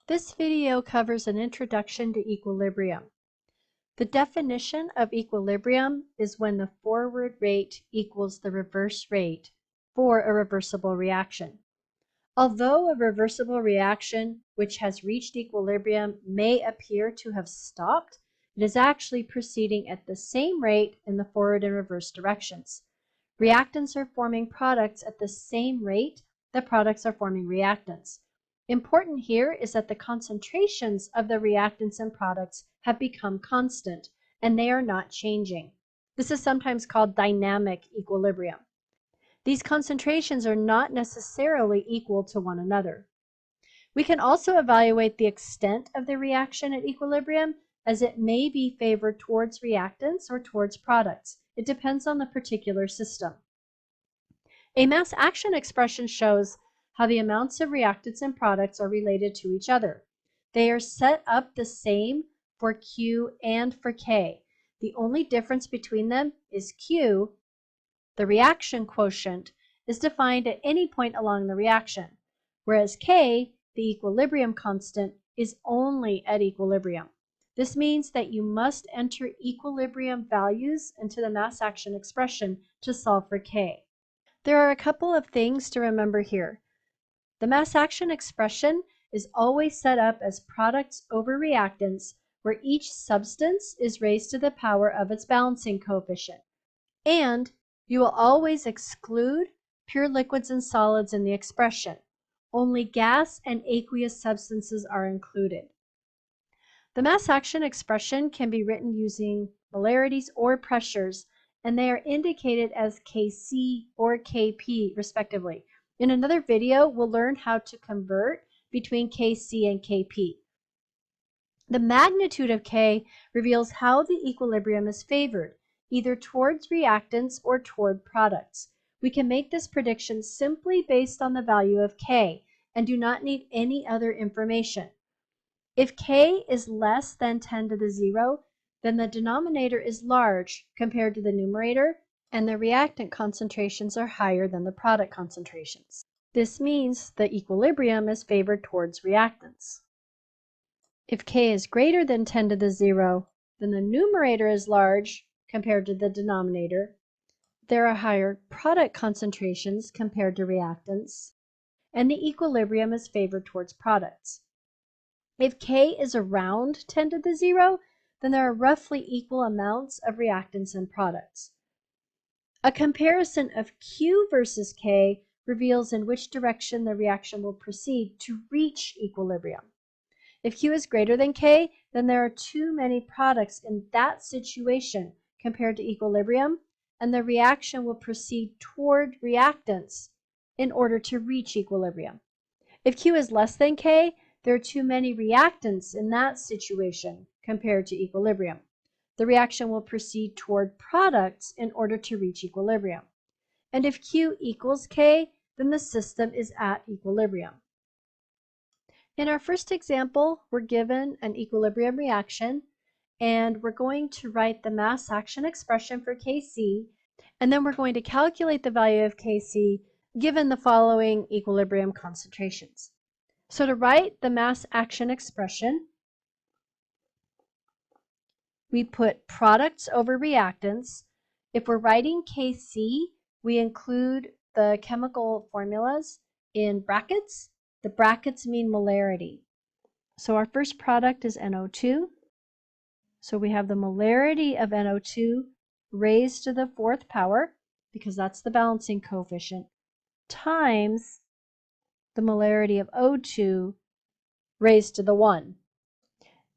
This video covers an introduction to equilibrium. The definition of equilibrium is when the forward rate equals the reverse rate for a reversible reaction. Although a reversible reaction which has reached equilibrium may appear to have stopped, it is actually proceeding at the same rate in the forward and reverse directions. Reactants are forming products at the same rate that products are forming reactants. Important here is that the concentrations of the reactants and products have become constant, and they are not changing. This is sometimes called dynamic equilibrium. These concentrations are not necessarily equal to one another. We can also evaluate the extent of the reaction at equilibrium, as it may be favored towards reactants or towards products. It depends on the particular system. A mass action expression shows how the amounts of reactants and products are related to each other. They are set up the same for Q and for K. The only difference between them is Q, the reaction quotient, is defined at any point along the reaction, whereas K, the equilibrium constant, is only at equilibrium. This means that you must enter equilibrium values into the mass action expression to solve for K. There are a couple of things to remember here. The mass action expression is always set up as products over reactants, where each substance is raised to the power of its balancing coefficient. And you will always exclude pure liquids and solids in the expression. Only gas and aqueous substances are included. The mass action expression can be written using molarities or pressures, and they are indicated as Kc or Kp respectively. In another video, we'll learn how to convert between Kc and Kp. The magnitude of K reveals how the equilibrium is favored, either towards reactants or toward products. We can make this prediction simply based on the value of K and do not need any other information. If K is less than 10 to the 0, then the denominator is large compared to the numerator, and the reactant concentrations are higher than the product concentrations. This means the equilibrium is favored towards reactants. If K is greater than 10 to the 0, then the numerator is large compared to the denominator. There are higher product concentrations compared to reactants, and the equilibrium is favored towards products. If K is around 10 to the 0, then there are roughly equal amounts of reactants and products. A comparison of Q versus K reveals in which direction the reaction will proceed to reach equilibrium. If Q is greater than K, then there are too many products in that situation compared to equilibrium, and the reaction will proceed toward reactants in order to reach equilibrium. If Q is less than K, there are too many reactants in that situation compared to equilibrium. The reaction will proceed toward products in order to reach equilibrium. And if Q equals K, then the system is at equilibrium. In our first example, we're given an equilibrium reaction, and we're going to write the mass action expression for Kc, and then we're going to calculate the value of Kc given the following equilibrium concentrations. So to write the mass action expression, we put products over reactants. If we're writing Kc, we include the chemical formulas in brackets. The brackets mean molarity. So our first product is NO2. So we have the molarity of NO2 raised to the 4th power, because that's the balancing coefficient, times the molarity of O2 raised to the 1.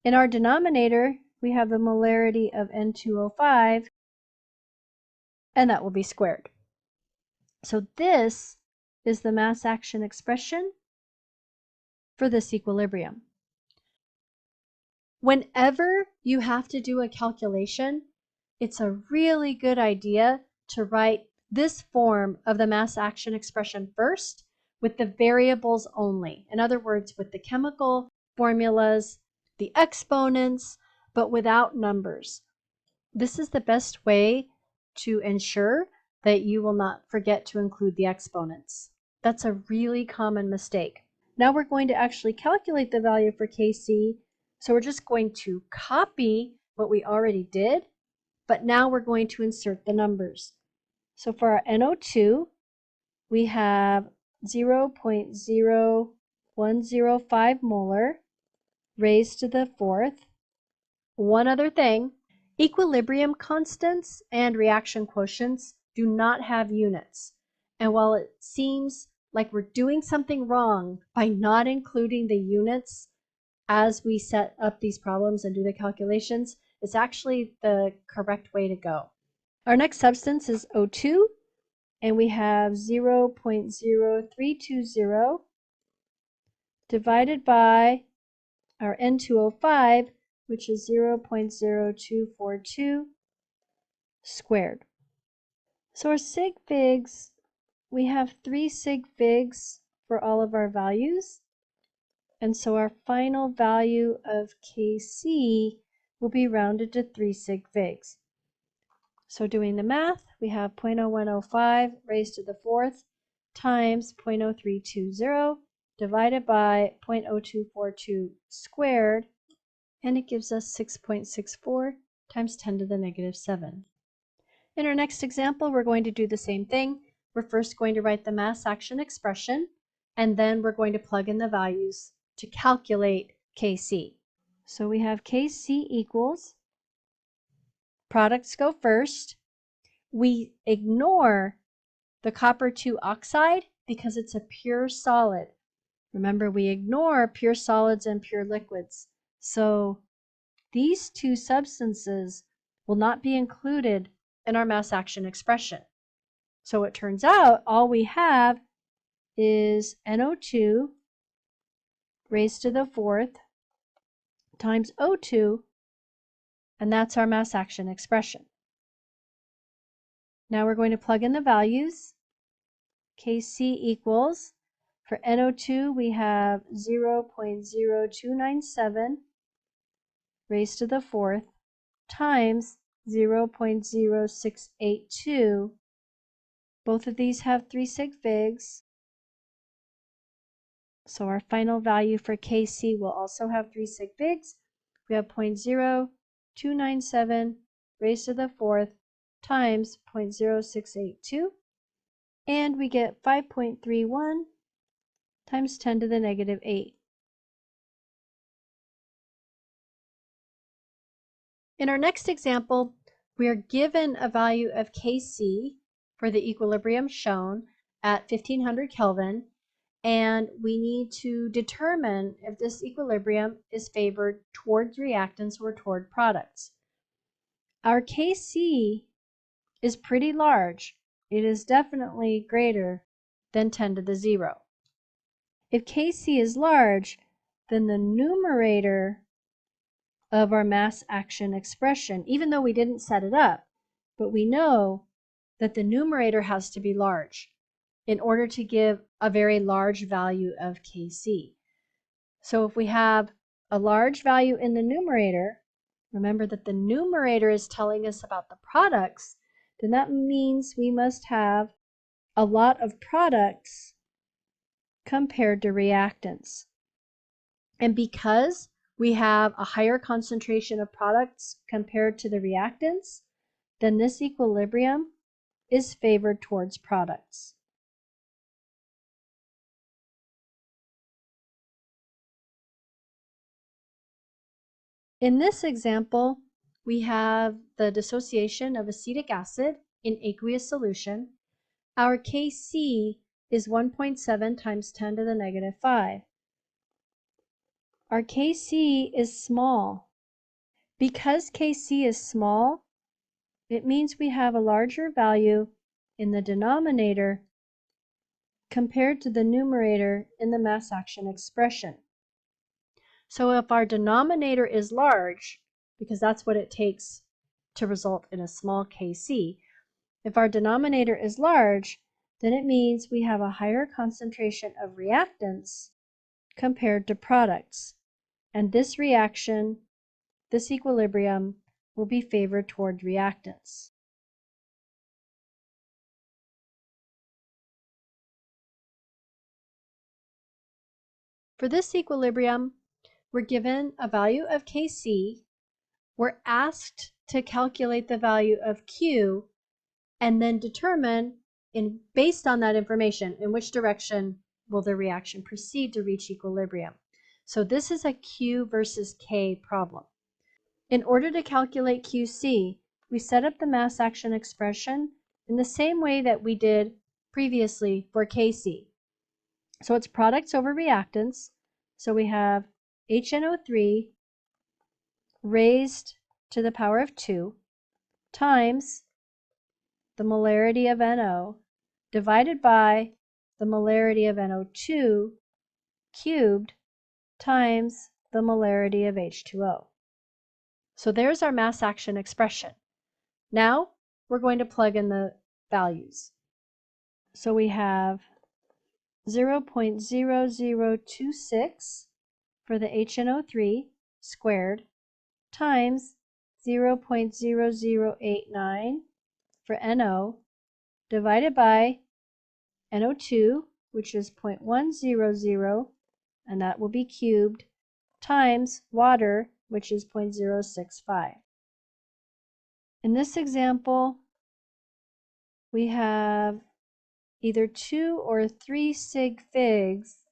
In our denominator, we have the molarity of N2O5, and that will be squared. So this is the mass action expression for this equilibrium. Whenever you have to do a calculation, it's a really good idea to write this form of the mass action expression first, with the variables only. In other words, with the chemical formulas, the exponents, but without numbers. This is the best way to ensure that you will not forget to include the exponents. That's a really common mistake. Now we're going to actually calculate the value for Kc. So we're just going to copy what we already did, but now we're going to insert the numbers. So for our NO2, we have 0.0105 molar raised to the fourth. One other thing, equilibrium constants and reaction quotients do not have units. And while it seems like we're doing something wrong by not including the units as we set up these problems and do the calculations, it's actually the correct way to go. Our next substance is O2, and we have 0.0320 divided by our N2O5, which is 0.0242 squared. So our sig figs, we have 3 sig figs for all of our values. And so our final value of Kc will be rounded to 3 sig figs. So doing the math, we have 0.0105 raised to the fourth times 0.0320 divided by 0.0242 squared, and it gives us 6.64 times 10 to the negative 7. In our next example, we're going to do the same thing. We're first going to write the mass action expression, and then we're going to plug in the values to calculate Kc. So we have Kc equals, products go first. We ignore the copper 2 oxide because it's a pure solid. Remember, we ignore pure solids and pure liquids. So these two substances will not be included in our mass action expression. So it turns out all we have is NO2 raised to the fourth times O2, and that's our mass action expression. Now we're going to plug in the values. Kc equals, for NO2 we have 0.0297 raised to the fourth times 0.0682. Both of these have 3 sig figs. So our final value for Kc will also have 3 sig figs. We have 0.0297 raised to the fourth times 0.0682. And we get 5.31 times 10 to the negative 8. In our next example, we are given a value of Kc for the equilibrium shown at 1500 Kelvin, and we need to determine if this equilibrium is favored towards reactants or toward products. Our Kc is pretty large. It is definitely greater than 10 to the 0. If Kc is large, then the numerator of our mass action expression, even though we didn't set it up, but we know that the numerator has to be large in order to give a very large value of Kc. So if we have a large value in the numerator, remember that the numerator is telling us about the products, then that means we must have a lot of products compared to reactants. And because we have a higher concentration of products compared to the reactants, then this equilibrium is favored towards products. In this example, we have the dissociation of acetic acid in aqueous solution. Our Kc is 1.7 times 10 to the negative 5. Our Kc is small. Because Kc is small, it means we have a larger value in the denominator compared to the numerator in the mass action expression. So if our denominator is large, because that's what it takes to result in a small Kc, if our denominator is large, then it means we have a higher concentration of reactants compared to products. And this reaction, this equilibrium, will be favored toward reactants. For this equilibrium, we're given a value of Kc. We're asked to calculate the value of Q and then determine, based on that information, in which direction will the reaction proceed to reach equilibrium. So this is a Q versus K problem. In order to calculate QC, we set up the mass action expression in the same way that we did previously for Kc. So it's products over reactants. So we have HNO3 raised to the power of 2 times the molarity of NO divided by the molarity of NO2 cubed times the molarity of H2O. So there's our mass action expression. Now we're going to plug in the values. So we have 0.0026 for the HNO3 squared times 0.0089 for NO divided by NO2, which is 0.100, and that will be cubed, times water, which is 0.065. In this example, we have either 2 or 3 sig figs,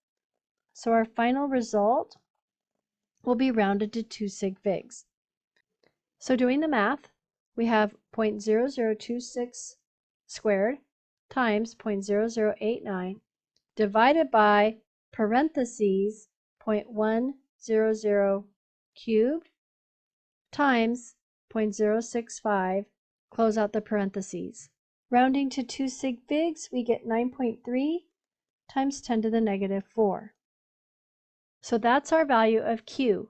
so our final result will be rounded to 2 sig figs. So doing the math, we have 0.0026 squared times 0.0089 divided by parentheses 0.100 cubed times 0.065, close out the parentheses. Rounding to 2 sig figs, we get 9.3 times 10 to the negative 4. So that's our value of Q.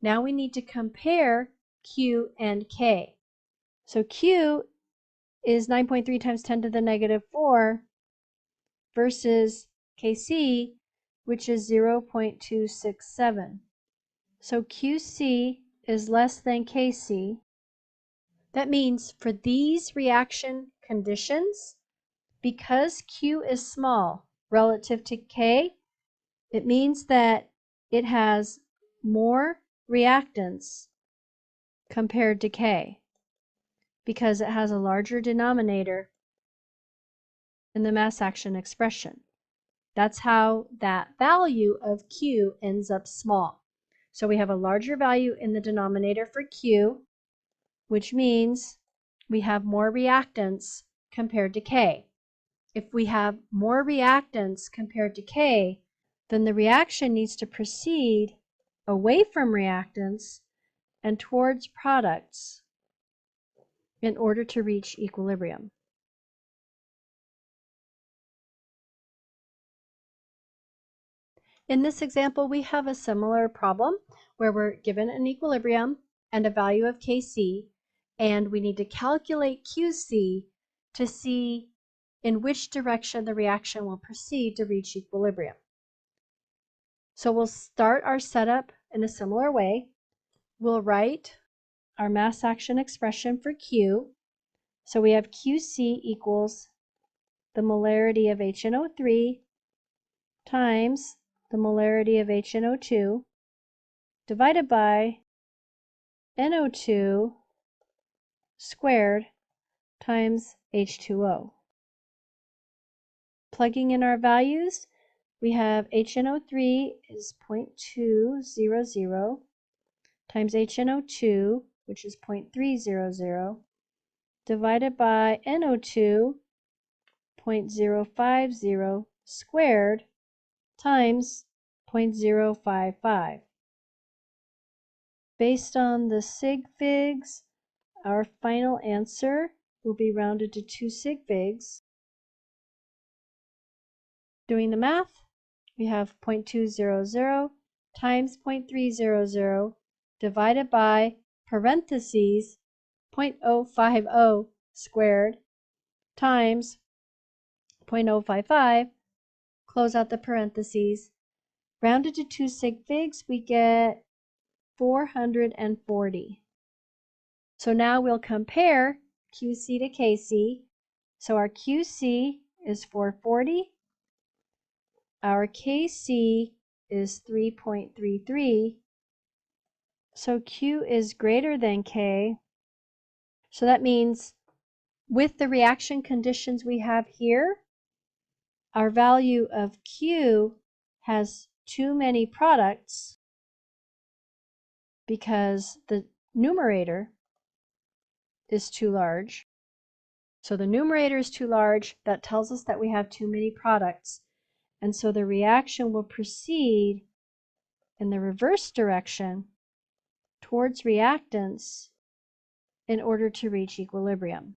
Now we need to compare Q and K. So Q is 9.3 times 10 to the negative 4 versus Kc, which is 0.267. So QC is less than Kc. That means for these reaction conditions, because Q is small relative to K, it means that it has more reactants compared to K because it has a larger denominator in the mass action expression. That's how that value of Q ends up small. So we have a larger value in the denominator for Q, which means we have more reactants compared to K. If we have more reactants compared to K, then the reaction needs to proceed away from reactants and towards products in order to reach equilibrium. In this example, we have a similar problem where we're given an equilibrium and a value of Kc, and we need to calculate Qc to see in which direction the reaction will proceed to reach equilibrium. So we'll start our setup in a similar way. We'll write our mass action expression for Q. So we have Qc equals the molarity of HNO3 times the molarity of HNO2 divided by NO2 squared times H2O. Plugging in our values, we have HNO3 is 0.200 times HNO2, which is 0.300, divided by NO2, 0.050 squared times 0.055. Based on the sig figs, our final answer will be rounded to 2 sig figs. Doing the math, we have 0.200 times 0.300 divided by parentheses 0.050 squared times 0.055, close out the parentheses. Rounded to 2 sig figs, we get 440. So now we'll compare QC to KC. So our QC is 440. Our KC is 3.33. So Q is greater than K. So that means with the reaction conditions we have here, our value of Q has too many products because the numerator is too large. So the numerator is too large. That tells us that we have too many products. And so the reaction will proceed in the reverse direction towards reactants in order to reach equilibrium.